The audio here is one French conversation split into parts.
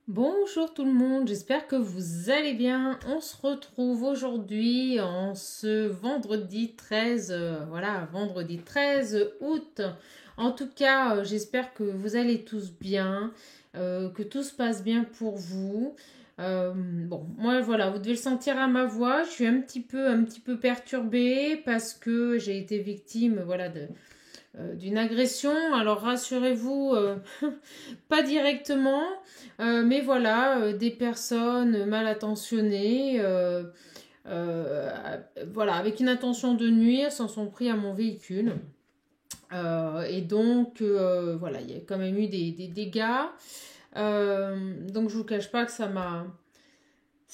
Bonjour tout le monde, j'espère que vous allez bien. On se retrouve aujourd'hui en ce vendredi 13, voilà, vendredi 13 août. En tout cas, j'espère que vous allez tous bien, que tout se passe bien pour vous. Bon, moi voilà, vous devez le sentir à ma voix. Je suis un petit peu perturbée parce que j'ai été victime, voilà, d'une agression. Alors rassurez-vous, pas directement, mais voilà, des personnes mal intentionnées, euh, voilà, avec une intention de nuire, s'en sont pris à mon véhicule. Et donc, voilà, il y a quand même eu des dégâts. Donc, je vous cache pas que ça m'a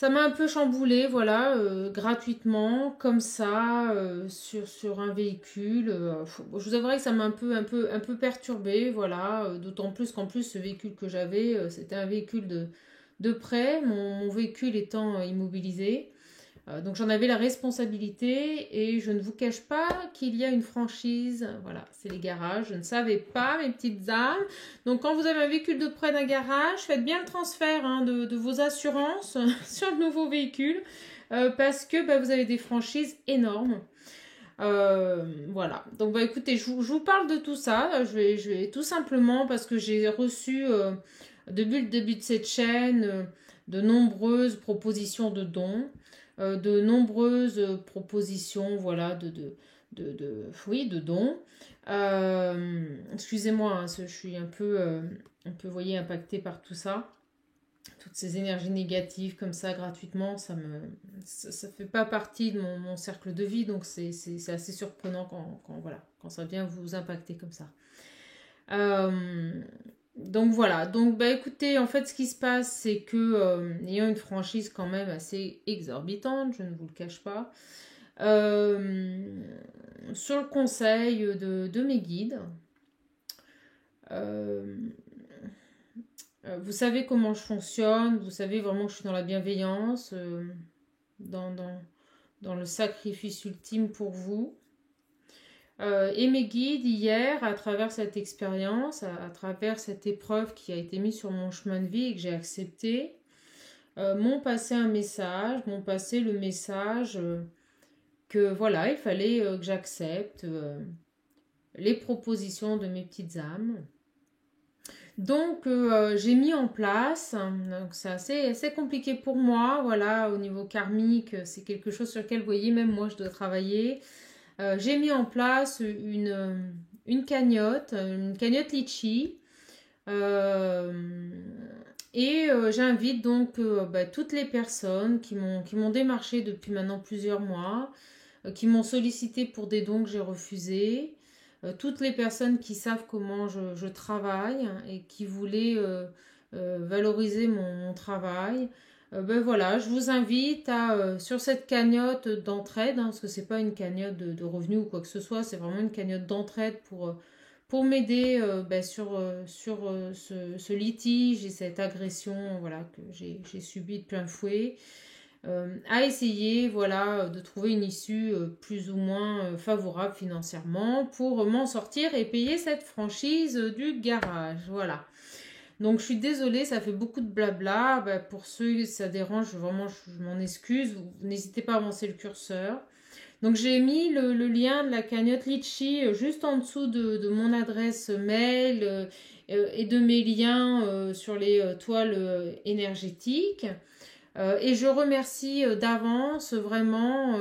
un peu chamboulé, voilà, gratuitement, comme ça, sur un véhicule. Je vous avouerai que ça m'a un peu perturbé, voilà, d'autant plus qu'en plus, ce véhicule que j'avais, c'était un véhicule de prêt, mon véhicule étant immobilisé. Donc j'en avais la responsabilité et je ne vous cache pas qu'il y a une franchise, voilà, c'est les garages, je ne savais pas mes petites âmes. Donc quand vous avez un véhicule de près d'un garage, faites bien le transfert hein, de vos assurances sur le nouveau véhicule parce que bah, vous avez des franchises énormes. Voilà, donc bah écoutez, je vous parle de tout ça, je vais tout simplement parce que j'ai reçu depuis le début de cette chaîne de nombreuses propositions de dons de nombreuses propositions, voilà, oui, de dons. Excusez-moi, hein, je suis vous voyez, impactée par tout ça. Toutes ces énergies négatives comme ça, gratuitement, ça fait pas partie de mon cercle de vie, donc c'est assez surprenant voilà, quand ça vient vous impacter comme ça. Euh, donc voilà, donc bah écoutez, en fait ce qui se passe c'est que ayant une franchise quand même assez exorbitante, je ne vous le cache pas, euh, sur le conseil de mes guides, euh, vous savez comment je fonctionne, vous savez vraiment que je suis dans la bienveillance, dans, dans, dans le sacrifice ultime pour vous. Et mes guides hier, à travers cette expérience, à travers cette épreuve qui a été mise sur mon chemin de vie et que j'ai accepté, m'ont passé un message, m'ont passé le message que voilà, il fallait que j'accepte les propositions de mes petites âmes. Donc j'ai mis en place, donc c'est assez compliqué pour moi, voilà, au niveau karmique, c'est quelque chose sur lequel, vous voyez, même moi je dois travailler. J'ai mis en place une cagnotte litchi. Euh, et j'invite donc bah, toutes les personnes qui m'ont démarché depuis maintenant plusieurs mois, qui m'ont sollicité pour des dons que j'ai refusés, toutes les personnes qui savent comment je travaille et qui voulaient valoriser mon travail. Ben voilà, je vous invite sur cette cagnotte d'entraide, hein, parce que c'est pas une cagnotte de revenus ou quoi que ce soit, c'est vraiment une cagnotte d'entraide pour m'aider ben, sur ce litige et cette agression voilà, que j'ai subie de plein fouet, à essayer voilà, de trouver une issue plus ou moins favorable financièrement pour m'en sortir et payer cette franchise du garage. Voilà. Donc je suis désolée, ça fait beaucoup de blabla. Bah, pour ceux que ça dérange, vraiment je m'en excuse. N'hésitez pas à avancer le curseur. Donc j'ai mis le lien de la cagnotte Litchi juste en dessous de mon adresse mail et de mes liens sur les toiles énergétiques. Et je remercie d'avance vraiment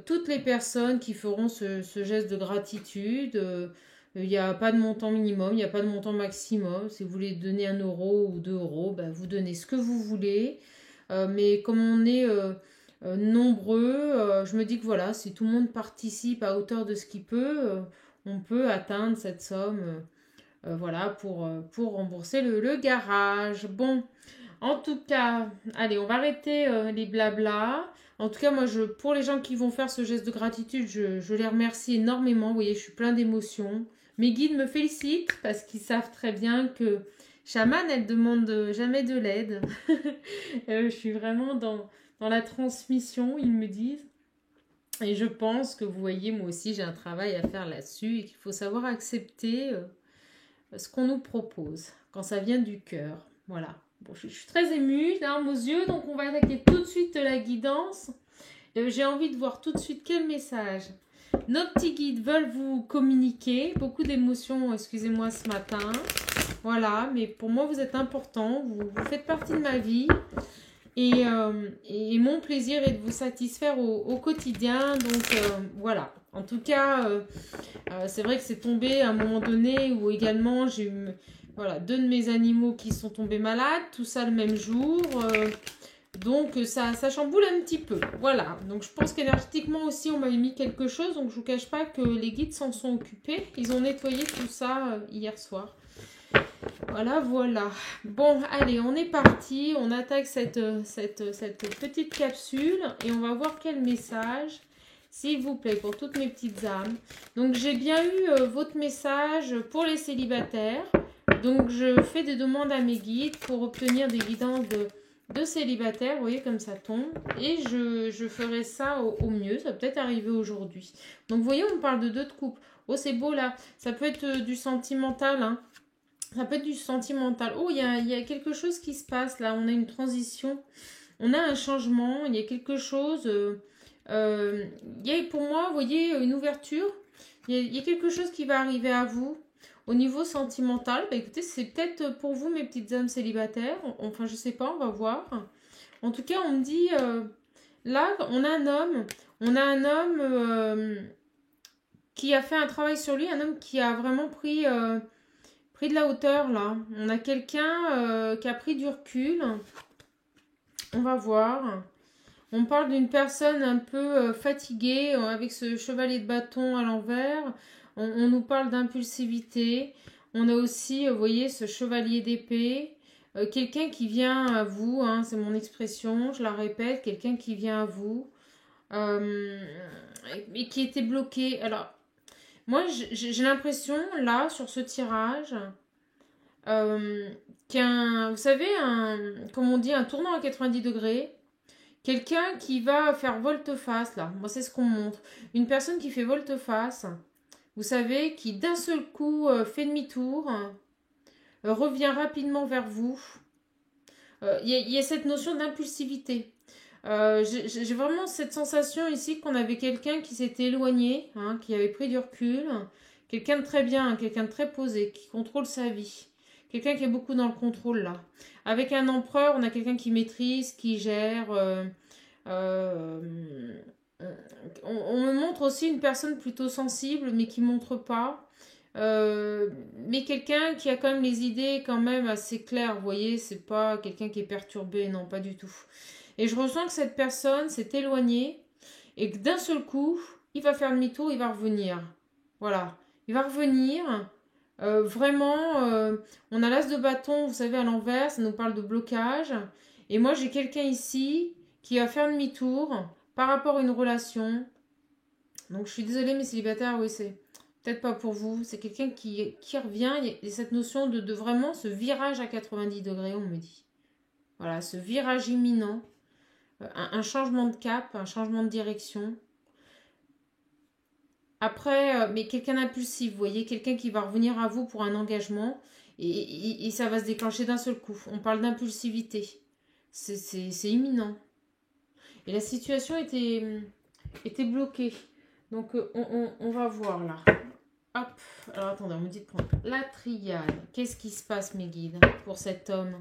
toutes les personnes qui feront ce geste de gratitude. Il n'y a pas de montant minimum, il n'y a pas de montant maximum. Si vous voulez donner 1 euro ou 2 euros, ben, vous donnez ce que vous voulez. Mais comme on est nombreux, je me dis que voilà, si tout le monde participe à hauteur de ce qu'il peut, on peut atteindre cette somme voilà, pour rembourser le garage. Bon, en tout cas, allez, on va arrêter les blabla. En tout cas, moi, pour les gens qui vont faire ce geste de gratitude, je les remercie énormément. Vous voyez, je suis plein d'émotions. Mes guides me félicitent parce qu'ils savent très bien que Shaman, elle demande jamais de l'aide. Je suis vraiment dans la transmission, ils me disent. Et je pense que vous voyez, moi aussi, j'ai un travail à faire là-dessus et qu'il faut savoir accepter ce qu'on nous propose quand ça vient du cœur. Voilà. Bon, je suis très émue, larmes aux yeux, donc on va attaquer tout de suite la guidance. J'ai envie de voir tout de suite quel message nos petits guides veulent vous communiquer. Beaucoup d'émotions, excusez-moi, ce matin. Voilà, mais pour moi, vous êtes important. Vous faites partie de ma vie. Et mon plaisir est de vous satisfaire au quotidien. Donc, voilà. En tout cas, c'est vrai que c'est tombé à un moment donné où également j'ai eu voilà, 2 de mes animaux qui sont tombés malades. Tout ça le même jour. Donc ça chamboule un petit peu. Voilà. Donc je pense qu'énergétiquement aussi on m'avait mis quelque chose. Donc je vous cache pas que les guides s'en sont occupés. Ils ont nettoyé tout ça hier soir. Voilà, voilà. Bon, allez, on est parti. On attaque cette petite capsule. Et on va voir quel message, s'il vous plaît, pour toutes mes petites âmes. Donc j'ai bien eu votre message pour les célibataires. Donc je fais des demandes à mes guides pour obtenir des guidances de célibataires, vous voyez comme ça tombe, et je ferai ça au mieux, ça peut peut-être arriver aujourd'hui. Donc vous voyez, on parle de 2 de couple. Oh, c'est beau là, ça peut être du sentimental, hein. Ça peut être du sentimental. Oh, il y a quelque chose qui se passe là, on a une transition, on a un changement, il y a quelque chose, il y a pour moi, vous voyez, une ouverture, il y a quelque chose qui va arriver à vous. Au niveau sentimental, bah écoutez, c'est peut-être pour vous, mes petites âmes célibataires. Enfin, je sais pas, on va voir. En tout cas, on me dit, là, on a un homme. On a un homme qui a fait un travail sur lui, un homme qui a vraiment pris de la hauteur, là. On a quelqu'un qui a pris du recul. On va voir. On parle d'une personne un peu fatiguée, avec ce chevalier de bâton à l'envers. On nous parle d'impulsivité. On a aussi, vous voyez, ce chevalier d'épée. Quelqu'un qui vient à vous, hein, c'est mon expression, je la répète, quelqu'un qui vient à vous et qui était bloqué. Alors, moi, j'ai l'impression, là, sur ce tirage, vous savez, comme on dit, un tournant à 90 degrés. Quelqu'un qui va faire volte-face, là. Moi, c'est ce qu'on me montre. Une personne qui fait volte-face, vous savez, qui d'un seul coup fait demi-tour, revient rapidement vers vous. Il y a cette notion d'impulsivité. J'ai vraiment cette sensation ici qu'on avait quelqu'un qui s'était éloigné, hein, qui avait pris du recul. Quelqu'un de très bien, quelqu'un de très posé, qui contrôle sa vie. Quelqu'un qui est beaucoup dans le contrôle, là. Avec un empereur, on a quelqu'un qui maîtrise, qui gère. On me montre aussi une personne plutôt sensible, mais qui ne montre pas. Mais quelqu'un qui a quand même les idées quand même assez claires, vous voyez, c'est pas quelqu'un qui est perturbé, non, pas du tout. Et je ressens que cette personne s'est éloignée et que d'un seul coup, il va faire demi-tour, il va revenir. Voilà, il va revenir. Vraiment, on a l'as de bâton, vous savez, à l'envers, ça nous parle de blocage. Et moi, j'ai quelqu'un ici qui va faire demi-tour par rapport à une relation. Donc, je suis désolée, mes célibataires, oui, c'est peut-être pas pour vous. C'est quelqu'un qui revient. Il y a cette notion de vraiment ce virage à 90 degrés, on me dit. Voilà, ce virage imminent. Un changement de cap, un changement de direction. Après, mais quelqu'un d'impulsif, vous voyez, quelqu'un qui va revenir à vous pour un engagement et ça va se déclencher d'un seul coup. On parle d'impulsivité. C'est imminent. Et la situation était bloquée. Donc, on va voir là. Hop. Alors, attendez, on me dit de prendre la triade. Qu'est-ce qui se passe, mes guides, pour cet homme?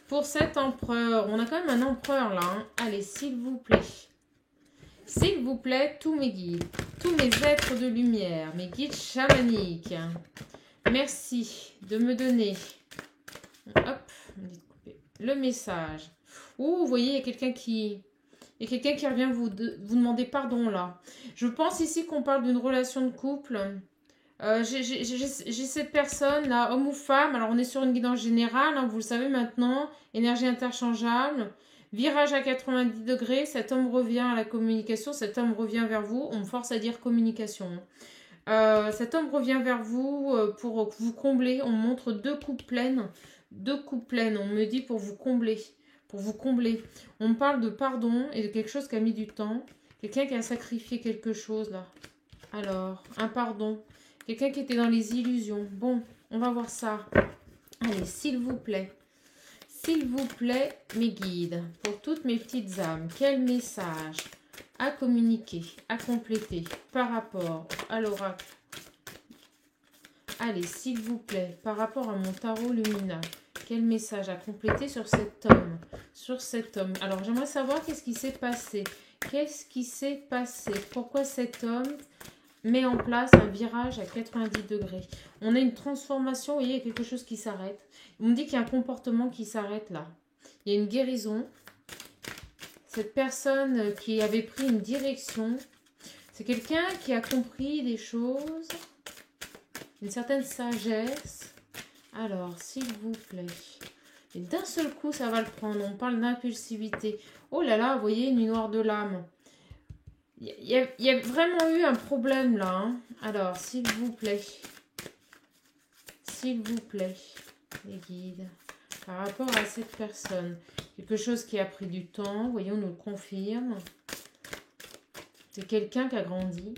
Pour cet empereur. On a quand même un empereur là. Hein. Allez, s'il vous plaît. S'il vous plaît, tous mes guides, tous mes êtres de lumière, mes guides chamaniques, merci de me donner hop, le message. Oh, vous voyez, il y a quelqu'un qui revient vous demander pardon là. Je pense ici qu'on parle d'une relation de couple. J'ai cette personne là, homme ou femme. Alors on est sur une guidance générale, hein, vous le savez maintenant, énergie interchangeable. Virage à 90 degrés, cet homme revient à la communication, cet homme revient vers vous, on me force à dire communication. Cet homme revient vers vous pour vous combler, on me montre 2 coupes pleines, on me dit pour vous combler, On me parle de pardon et de quelque chose qui a mis du temps, quelqu'un qui a sacrifié quelque chose là. Alors, un pardon, quelqu'un qui était dans les illusions. Bon, on va voir ça. Allez, s'il vous plaît. s'il vous plaît, mes guides, pour toutes mes petites âmes, quel message à communiquer, à compléter par rapport à l'oracle? Allez, s'il vous plaît, par rapport à mon tarot luminal, quel message à compléter sur cet homme? Sur cet homme. Alors, j'aimerais savoir qu'est-ce qui s'est passé. Qu'est-ce qui s'est passé? Pourquoi cet homme met en place un virage à 90 degrés? On a une transformation, vous voyez, il y a quelque chose qui s'arrête. On me dit qu'il y a un comportement qui s'arrête là. Il y a une guérison. Cette personne qui avait pris une direction, c'est quelqu'un qui a compris des choses, une certaine sagesse. Alors, s'il vous plaît. Et d'un seul coup, ça va le prendre. On parle d'impulsivité. Oh là là, vous voyez, une nuit noire de l'âme. Il y a vraiment eu un problème là. Hein. Alors, s'il vous plaît. S'il vous plaît, les guides. Par rapport à cette personne. Quelque chose qui a pris du temps. Voyons, on nous le confirme. C'est quelqu'un qui a grandi.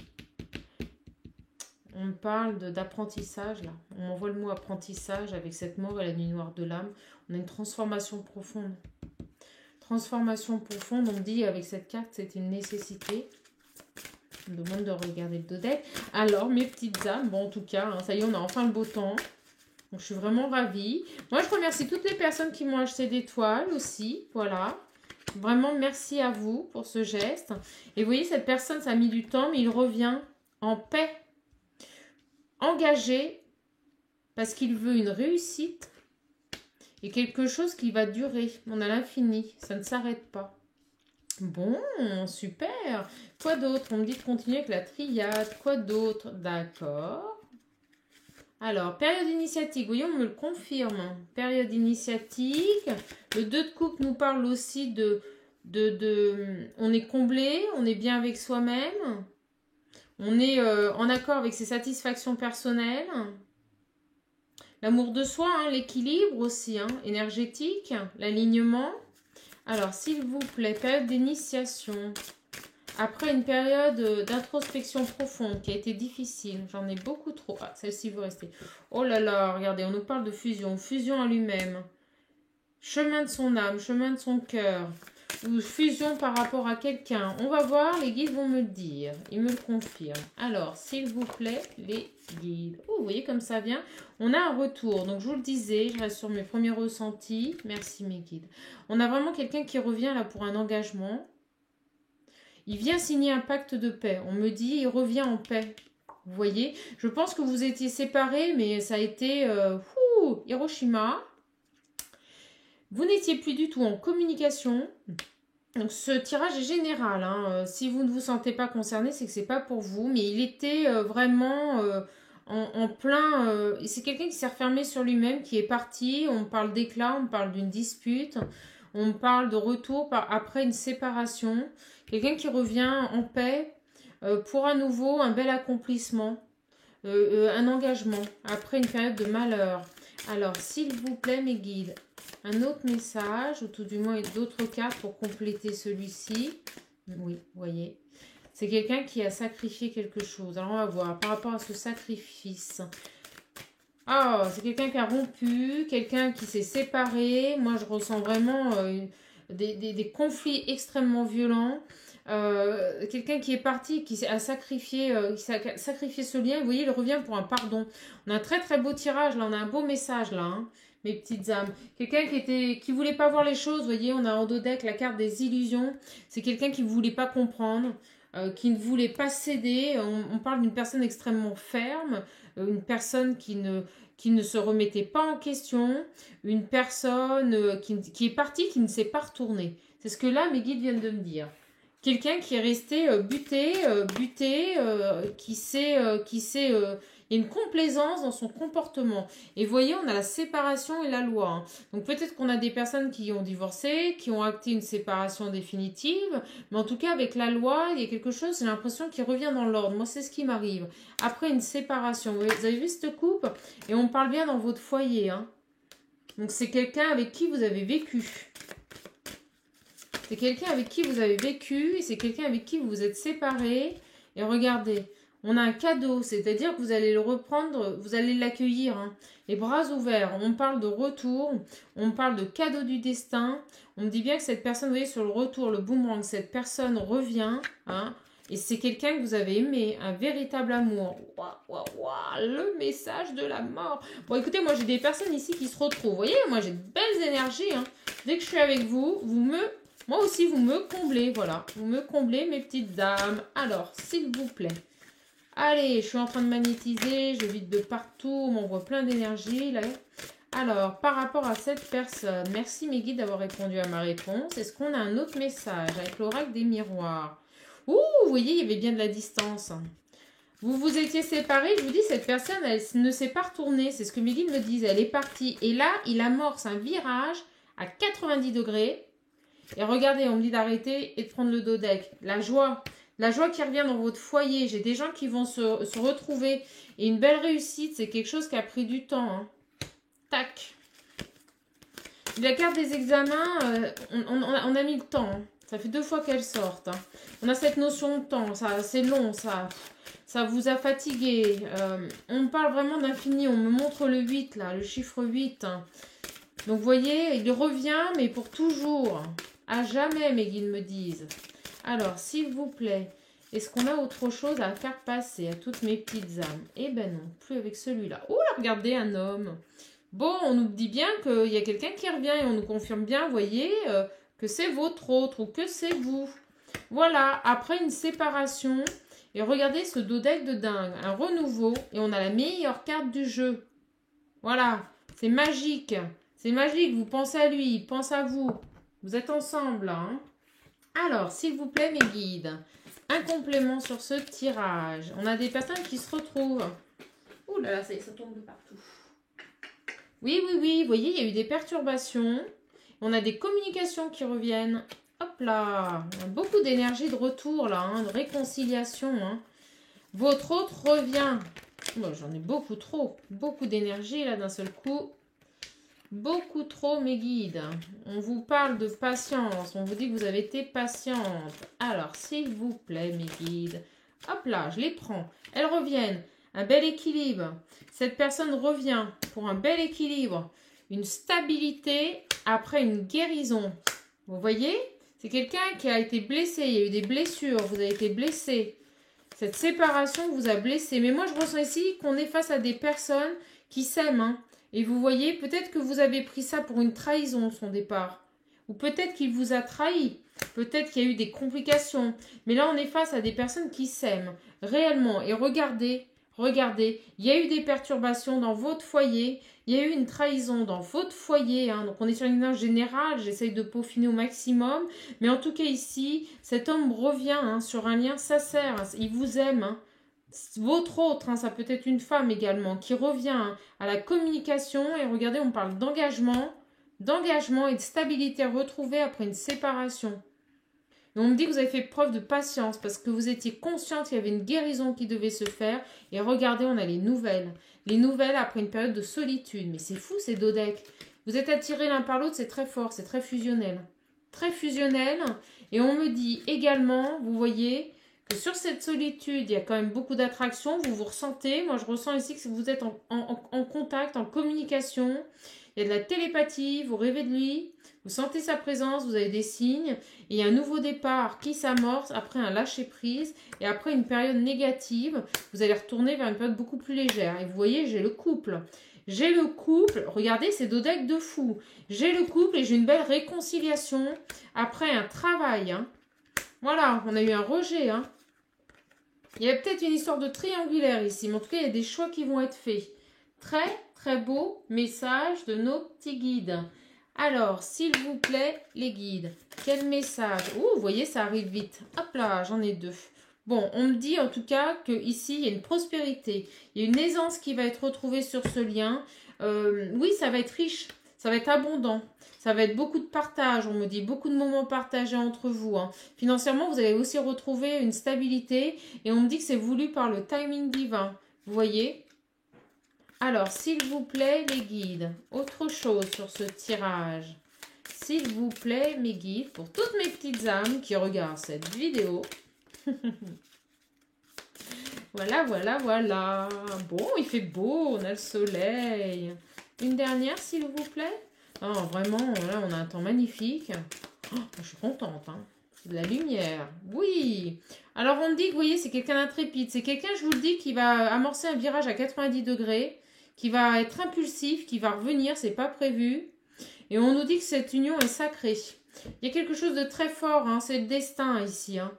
On parle d'apprentissage là. On envoie le mot apprentissage avec cette mort et la nuit noire de l'âme. On a une transformation profonde. Transformation profonde, on dit avec cette carte, c'est une nécessité. On me demande de regarder le dos deck. Alors, mes petites âmes, bon en tout cas, hein, ça y est, on a enfin le beau temps. Donc, je suis vraiment ravie. Moi, je remercie toutes les personnes qui m'ont acheté des toiles aussi. Voilà. Vraiment, merci à vous pour ce geste. Et vous voyez, cette personne, ça a mis du temps, mais il revient en paix. Engagé, parce qu'il veut une réussite et quelque chose qui va durer. On a l'infini, ça ne s'arrête pas. Bon, super. Quoi d'autre? On me dit de continuer avec la triade. Quoi d'autre? D'accord. Alors, période initiatique, voyons, on me le confirme. Période initiatique. Le 2 de coupe nous parle aussi de on est comblé, on est bien avec soi-même. On est en accord avec ses satisfactions personnelles. L'amour de soi, hein, l'équilibre aussi, hein, énergétique, l'alignement. Alors, s'il vous plaît, période d'initiation. Après une période d'introspection profonde qui a été difficile. J'en ai beaucoup trop. Ah, celle-ci veut rester. Oh là là, regardez, on nous parle de fusion. Fusion à lui-même. Chemin de son âme, chemin de son cœur. Ou fusion par rapport à quelqu'un. On va voir, les guides vont me le dire. Ils me le confirment. Alors, s'il vous plaît, les guides. Oh, vous voyez comme ça vient. On a un retour. Donc, je vous le disais, je reste sur mes premiers ressentis. Merci, mes guides. On a vraiment quelqu'un qui revient là pour un engagement. Il vient signer un pacte de paix. On me dit, il revient en paix. Vous voyez, je pense que vous étiez séparés, mais ça a été Hiroshima. Vous n'étiez plus du tout en communication. Donc, ce tirage est général. Hein. Si vous ne vous sentez pas concerné, c'est que c'est pas pour vous. Mais il était vraiment en plein... c'est quelqu'un qui s'est refermé sur lui-même, qui est parti. On parle d'éclat, on parle d'une dispute. On parle de retour après une séparation. Quelqu'un qui revient en paix pour à nouveau un bel accomplissement. Un engagement après une période de malheur. Alors, s'il vous plaît, mes guides, un autre message, ou tout du moins d'autres cartes pour compléter celui-ci. Oui, vous voyez. C'est quelqu'un qui a sacrifié quelque chose. Alors, on va voir par rapport à ce sacrifice. Ah, c'est quelqu'un qui a rompu, quelqu'un qui s'est séparé. Moi, je ressens vraiment des conflits extrêmement violents. Quelqu'un qui est parti, qui a sacrifié ce lien. Vous voyez, il revient pour un pardon. On a un très très beau tirage là, on a un beau message là, hein, mes petites âmes. Quelqu'un qui voulait pas voir les choses. Vous voyez, on a en dos deck la carte des illusions. C'est quelqu'un qui ne voulait pas comprendre, qui ne voulait pas céder. On parle d'une personne extrêmement ferme, une personne qui ne se remettait pas en question, une personne qui est partie, qui ne s'est pas retournée. C'est ce que là mes guides viennent de me dire. Quelqu'un qui est resté buté, il y a une complaisance dans son comportement. Et vous voyez, on a la séparation et la loi. Hein. Donc peut-être qu'on a des personnes qui ont divorcé, qui ont acté une séparation définitive, mais en tout cas avec la loi, il y a quelque chose, j'ai l'impression qui revient dans l'ordre. Moi, c'est ce qui m'arrive. Après une séparation, vous avez vu cette coupe? Et on parle bien dans votre foyer. Hein. Donc c'est quelqu'un avec qui vous avez vécu. C'est quelqu'un avec qui vous avez vécu et c'est quelqu'un avec qui vous vous êtes séparés. Et regardez, on a un cadeau, c'est-à-dire que vous allez le reprendre, vous allez l'accueillir, hein, les bras ouverts. On parle de retour, on parle de cadeau du destin. On me dit bien que cette personne, vous voyez, sur le retour, le boomerang, cette personne revient, hein, et c'est quelqu'un que vous avez aimé, un véritable amour. Waouh, waouh, waouh, le message de la mort. Bon, écoutez, moi, j'ai des personnes ici qui se retrouvent. Vous voyez, moi, j'ai de belles énergies, hein. Dès que je suis avec vous, moi aussi, vous me comblez, voilà. Vous me comblez, mes petites dames. Alors, s'il vous plaît. Allez, je suis en train de magnétiser, je vide de partout, on m'envoie plein d'énergie, là. Alors, par rapport à cette personne, merci mes guides d'avoir répondu à ma réponse. Est-ce qu'on a un autre message avec l'oracle des miroirs? Ouh, vous voyez, il y avait bien de la distance. Vous vous étiez séparés, je vous dis, cette personne, elle ne s'est pas retournée. C'est ce que mes guides me disent, elle est partie. Et là, il amorce un virage à 90 degrés. Et regardez, on me dit d'arrêter et de prendre le dos deck. La joie qui revient dans votre foyer. J'ai des gens qui vont se retrouver. Et une belle réussite, c'est quelque chose qui a pris du temps, hein. Tac. La carte des examens, on a mis le temps, hein. Ça fait 2 fois qu'elles sortent, hein. On a cette notion de temps, c'est long, ça vous a fatigué. On parle vraiment d'infini, on me montre le 8 là, le chiffre 8, hein. Donc vous voyez, il revient, mais pour toujours. À jamais, mes guides me disent. Alors, s'il vous plaît, est-ce qu'on a autre chose à faire passer à toutes mes petites âmes? Eh ben non, plus avec celui-là. Oh là, regardez, un homme. Bon, on nous dit bien qu'il y a quelqu'un qui revient et on nous confirme bien, vous voyez, que c'est votre autre ou que c'est vous. Voilà, après une séparation, et regardez ce dos deck de dingue, un renouveau, et on a la meilleure carte du jeu. Voilà, c'est magique, vous pensez à lui, il pense à vous. Vous êtes ensemble, là, hein. Alors, s'il vous plaît, mes guides, un complément sur ce tirage. On a des personnes qui se retrouvent. Ouh là là, ça tombe de partout. Oui, vous voyez, il y a eu des perturbations. On a des communications qui reviennent. Hop là, beaucoup d'énergie de retour là, hein, de réconciliation, hein. Votre autre revient. Bon, j'en ai beaucoup trop. Beaucoup d'énergie là d'un seul coup. Beaucoup trop, mes guides. On vous parle de patience. On vous dit que vous avez été patiente. Alors, s'il vous plaît, mes guides. Hop là, je les prends. Elles reviennent. Un bel équilibre. Cette personne revient pour un bel équilibre. Une stabilité après une guérison. Vous voyez? C'est quelqu'un qui a été blessé. Il y a eu des blessures. Vous avez été blessé. Cette séparation vous a blessé. Mais moi, je ressens ici qu'on est face à des personnes qui s'aiment, hein. Et vous voyez, peut-être que vous avez pris ça pour une trahison, son départ. Ou peut-être qu'il vous a trahi. Peut-être qu'il y a eu des complications. Mais là, on est face à des personnes qui s'aiment réellement. Et regardez, il y a eu des perturbations dans votre foyer. Il y a eu une trahison dans votre foyer, hein. Donc, on est sur une image générale. J'essaye de peaufiner au maximum. Mais en tout cas, ici, cet homme revient, hein, sur un lien sincère. Il vous aime, hein. Votre autre, hein, ça peut être une femme également, qui revient, hein, à la communication. Et regardez, on parle d'engagement et de stabilité retrouvée après une séparation. Et on me dit que vous avez fait preuve de patience parce que vous étiez consciente qu'il y avait une guérison qui devait se faire. Et regardez, on a les nouvelles. Les nouvelles après une période de solitude. Mais c'est fou ces deux decks. Vous êtes attirés l'un par l'autre, c'est très fort, c'est très fusionnel. Très fusionnel. Et on me dit également, vous voyez, que sur cette solitude, il y a quand même beaucoup d'attraction. Vous vous ressentez. Moi, je ressens ici que vous êtes en contact, en communication. Il y a de la télépathie, vous rêvez de lui. Vous sentez sa présence, vous avez des signes. Et il y a un nouveau départ qui s'amorce après un lâcher-prise. Et après une période négative, vous allez retourner vers une période beaucoup plus légère. Et vous voyez, j'ai le couple. J'ai le couple. Regardez, c'est deux decks de fou. J'ai le couple et j'ai une belle réconciliation après un travail, hein. Voilà, on a eu un rejet, hein. Il y a peut-être une histoire de triangulaire ici. Mais en tout cas, il y a des choix qui vont être faits. Très, très beau message de nos petits guides. Alors, s'il vous plaît, les guides, quel message? Ouh, vous voyez, ça arrive vite. Hop là, j'en ai deux. Bon, on me dit en tout cas qu'ici, il y a une prospérité. Il y a une aisance qui va être retrouvée sur ce lien. Oui, ça va être riche, ça va être abondant. Ça va être beaucoup de partage, on me dit, beaucoup de moments partagés entre vous, hein. Financièrement, vous allez aussi retrouver une stabilité. Et on me dit que c'est voulu par le timing divin. Vous voyez? Alors, s'il vous plaît, les guides, autre chose sur ce tirage. S'il vous plaît, mes guides, pour toutes mes petites âmes qui regardent cette vidéo. Voilà, voilà, voilà. Bon, il fait beau, on a le soleil. Une dernière, s'il vous plaît. Oh, vraiment, là, on a un temps magnifique. Oh, je suis contente, hein. De la lumière. Oui. Alors, on me dit que, vous voyez, c'est quelqu'un d'intrépide. C'est quelqu'un, je vous le dis, qui va amorcer un virage à 90 degrés, qui va être impulsif, qui va revenir, c'est pas prévu. Et on nous dit que cette union est sacrée. Il y a quelque chose de très fort, hein, c'est le destin ici, hein.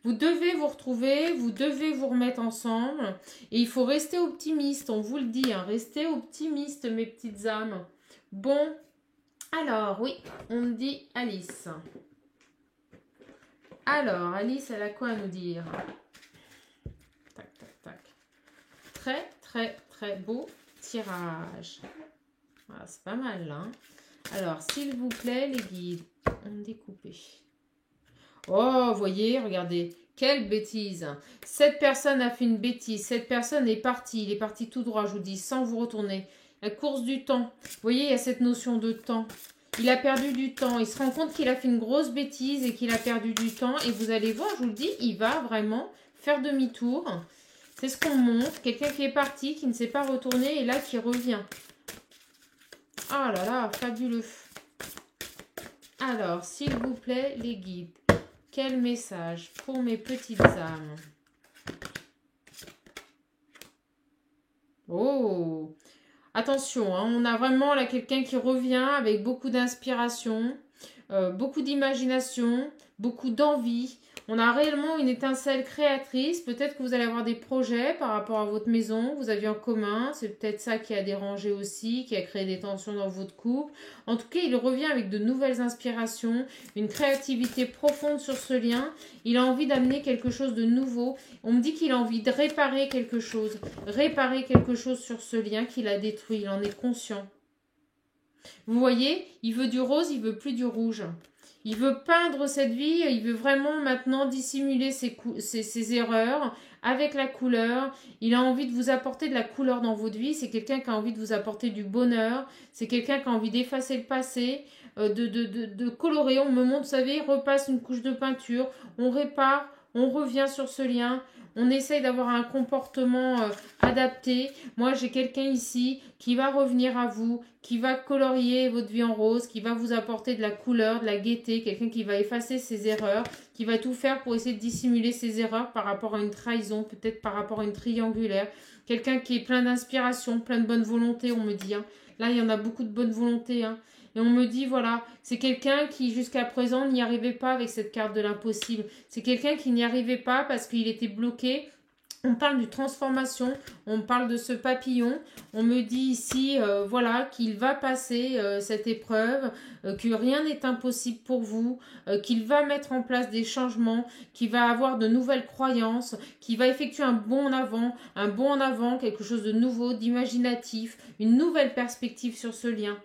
Vous devez vous retrouver, vous devez vous remettre ensemble. Et il faut rester optimiste, on vous le dit, hein, restez optimiste, mes petites âmes. Bon, alors, oui, on me dit Alice. Alors, Alice, elle a quoi à nous dire? Tac, tac, tac. Très, très, très beau tirage. Voilà, c'est pas mal, là. Hein. Alors, s'il vous plaît, les guides, on me découper. Oh, voyez, regardez, quelle bêtise. Cette personne a fait une bêtise. Cette personne est partie. Il est parti tout droit, je vous dis, sans vous retourner. La course du temps. Vous voyez, il y a cette notion de temps. Il a perdu du temps. Il se rend compte qu'il a fait une grosse bêtise et qu'il a perdu du temps. Et vous allez voir, je vous le dis, il va vraiment faire demi-tour. C'est ce qu'on montre. Quelqu'un qui est parti, qui ne s'est pas retourné et là qui revient. Ah là là, fabuleux. Alors, s'il vous plaît, les guides. Quel message pour mes petites âmes? Oh! Attention, hein, on a vraiment là quelqu'un qui revient avec beaucoup d'inspiration, beaucoup d'imagination, beaucoup d'envie. On a réellement une étincelle créatrice. Peut-être que vous allez avoir des projets par rapport à votre maison, vous aviez en commun. C'est peut-être ça qui a dérangé aussi, qui a créé des tensions dans votre couple. En tout cas, il revient avec de nouvelles inspirations, une créativité profonde sur ce lien. Il a envie d'amener quelque chose de nouveau. On me dit qu'il a envie de réparer quelque chose sur ce lien qu'il a détruit. Il en est conscient. Vous voyez, il veut du rose, il veut plus du rouge. Il veut peindre cette vie, il veut vraiment maintenant dissimuler ses erreurs avec la couleur. Il a envie de vous apporter de la couleur dans votre vie. C'est quelqu'un qui a envie de vous apporter du bonheur. C'est quelqu'un qui a envie d'effacer le passé, de colorer. On me montre, vous savez, repasse une couche de peinture. On répare, on revient sur ce lien. On essaye d'avoir un comportement adapté. Moi, j'ai quelqu'un ici qui va revenir à vous, qui va colorier votre vie en rose, qui va vous apporter de la couleur, de la gaieté, quelqu'un qui va effacer ses erreurs, qui va tout faire pour essayer de dissimuler ses erreurs par rapport à une trahison, peut-être par rapport à une triangulaire. Quelqu'un qui est plein d'inspiration, plein de bonne volonté, on me dit. Hein. Là, il y en a beaucoup de bonne volonté. Hein. Et on me dit, voilà, c'est quelqu'un qui jusqu'à présent n'y arrivait pas avec cette carte de l'impossible. C'est quelqu'un qui n'y arrivait pas parce qu'il était bloqué. On parle de transformation, on parle de ce papillon. On me dit ici, voilà, qu'il va passer cette épreuve, que rien n'est impossible pour vous, qu'il va mettre en place des changements, qu'il va avoir de nouvelles croyances, qu'il va effectuer un bond en avant, quelque chose de nouveau, d'imaginatif, une nouvelle perspective sur ce lien.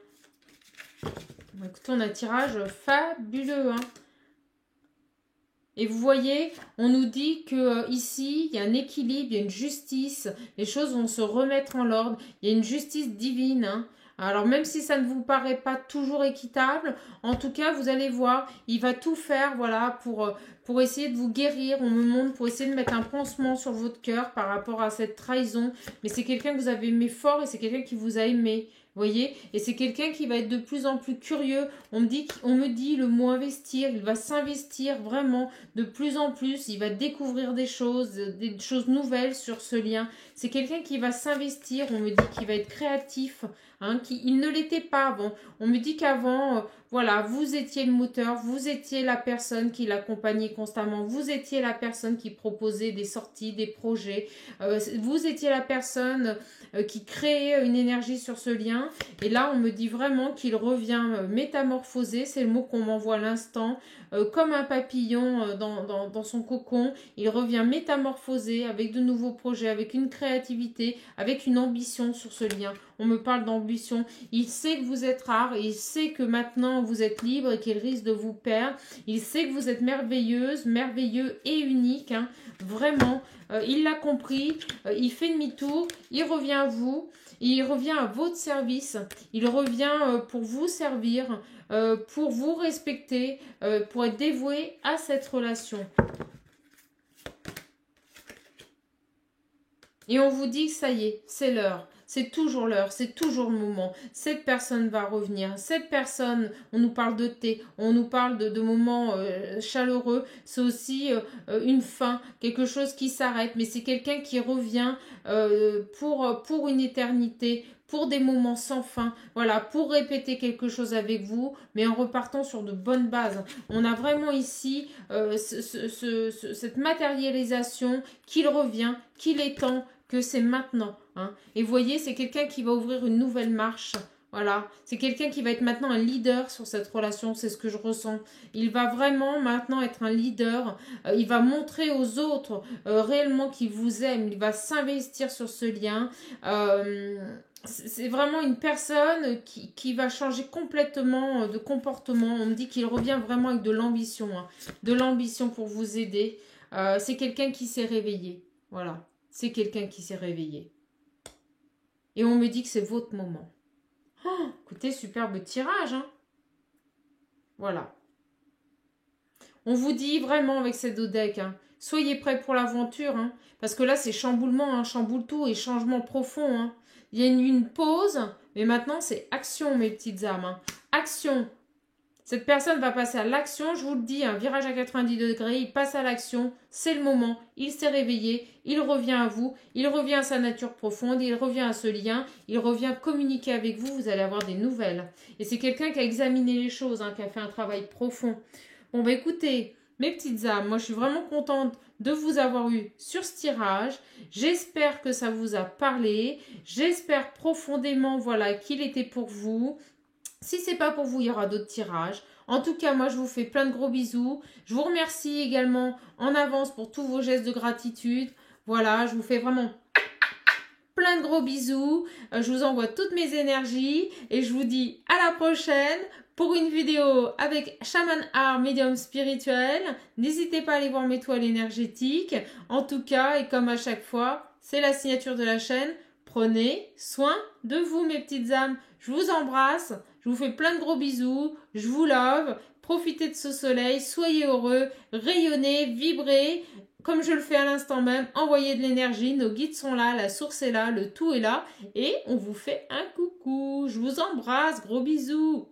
Écoutez, on a un tirage fabuleux, hein. Et vous voyez, on nous dit que ici, il y a un équilibre, il y a une justice, les choses vont se remettre en l'ordre, il y a une justice divine. Hein. Alors même si ça ne vous paraît pas toujours équitable, en tout cas, vous allez voir, il va tout faire, voilà, pour essayer de vous guérir. On me montre pour essayer de mettre un pansement sur votre cœur par rapport à cette trahison. Mais c'est quelqu'un que vous avez aimé fort et c'est quelqu'un qui vous a aimé. Voyez, et c'est quelqu'un qui va être de plus en plus curieux. On me dit le mot investir, il va s'investir vraiment de plus en plus. Il va découvrir des choses nouvelles sur ce lien. C'est quelqu'un qui va s'investir. On me dit qu'il va être créatif, hein, il ne l'était pas avant. On me dit qu'avant, voilà, vous étiez le moteur, vous étiez la personne qui l'accompagnait constamment, vous étiez la personne qui proposait des sorties, des projets, vous étiez la personne qui créait une énergie sur ce lien. Et là, on me dit vraiment qu'il revient métamorphosé, c'est le mot qu'on m'envoie à l'instant, comme un papillon dans son cocon. Il revient métamorphosé avec de nouveaux projets, avec une créativité, avec une ambition sur ce lien. On me parle d'ambition. Il sait que vous êtes rare, il sait que maintenant vous êtes libre et qu'il risque de vous perdre. Il sait que vous êtes merveilleuse, merveilleux et unique. Hein. Vraiment, il l'a compris. Il fait demi-tour, il revient à vous. Il revient à votre service. Il revient pour vous servir, pour vous respecter, pour être dévoué à cette relation. Et on vous dit que ça y est, c'est l'heure. C'est toujours l'heure, c'est toujours le moment. Cette personne va revenir. Cette personne, on nous parle de thé, on nous parle de moments chaleureux. C'est aussi une fin, quelque chose qui s'arrête. Mais c'est quelqu'un qui revient pour une éternité, pour des moments sans fin. Voilà, pour répéter quelque chose avec vous, mais en repartant sur de bonnes bases. On a vraiment ici cette matérialisation qu'il revient, qu'il est temps, que c'est maintenant. Hein. Et vous voyez, c'est quelqu'un qui va ouvrir une nouvelle marche. Voilà, c'est quelqu'un qui va être maintenant un leader sur cette relation, c'est ce que je ressens. Il va vraiment maintenant être un leader, il va montrer aux autres réellement qu'il vous aime, il va s'investir sur ce lien. C'est vraiment une personne qui va changer complètement de comportement. On me dit qu'il revient vraiment avec de l'ambition, hein, de l'ambition pour vous aider. C'est quelqu'un qui s'est réveillé, voilà. C'est quelqu'un qui s'est réveillé. Et on me dit que c'est votre moment. Oh, écoutez, superbe tirage. Hein. Voilà. On vous dit vraiment avec ces deux decks, hein, soyez prêts pour l'aventure. Hein, parce que là, c'est chamboulement, hein, chamboule tout et changement profond. Hein. Il y a une pause, mais maintenant, c'est action, mes petites âmes. Hein. Action. Cette personne va passer à l'action, je vous le dis, un virage à 90 degrés, il passe à l'action, c'est le moment, il s'est réveillé, il revient à vous, il revient à sa nature profonde, il revient à ce lien, il revient communiquer avec vous, vous allez avoir des nouvelles. Et c'est quelqu'un qui a examiné les choses, hein, qui a fait un travail profond. Bon, bah écoutez, mes petites âmes, moi je suis vraiment contente de vous avoir eu sur ce tirage. J'espère que ça vous a parlé, j'espère profondément, voilà, qu'il était pour vous. Si c'est pas pour vous, il y aura d'autres tirages. En tout cas, moi, je vous fais plein de gros bisous. Je vous remercie également en avance pour tous vos gestes de gratitude. Voilà, je vous fais vraiment plein de gros bisous. Je vous envoie toutes mes énergies et je vous dis à la prochaine pour une vidéo avec Shaman Art Médium Spirituel. N'hésitez pas à aller voir mes toiles énergétiques. En tout cas, et comme à chaque fois, c'est la signature de la chaîne. Prenez soin de vous, mes petites âmes. Je vous embrasse. Je vous fais plein de gros bisous. Je vous love. Profitez de ce soleil. Soyez heureux. Rayonnez. Vibrez. Comme je le fais à l'instant même. Envoyez de l'énergie. Nos guides sont là. La source est là. Le tout est là. Et on vous fait un coucou. Je vous embrasse. Gros bisous.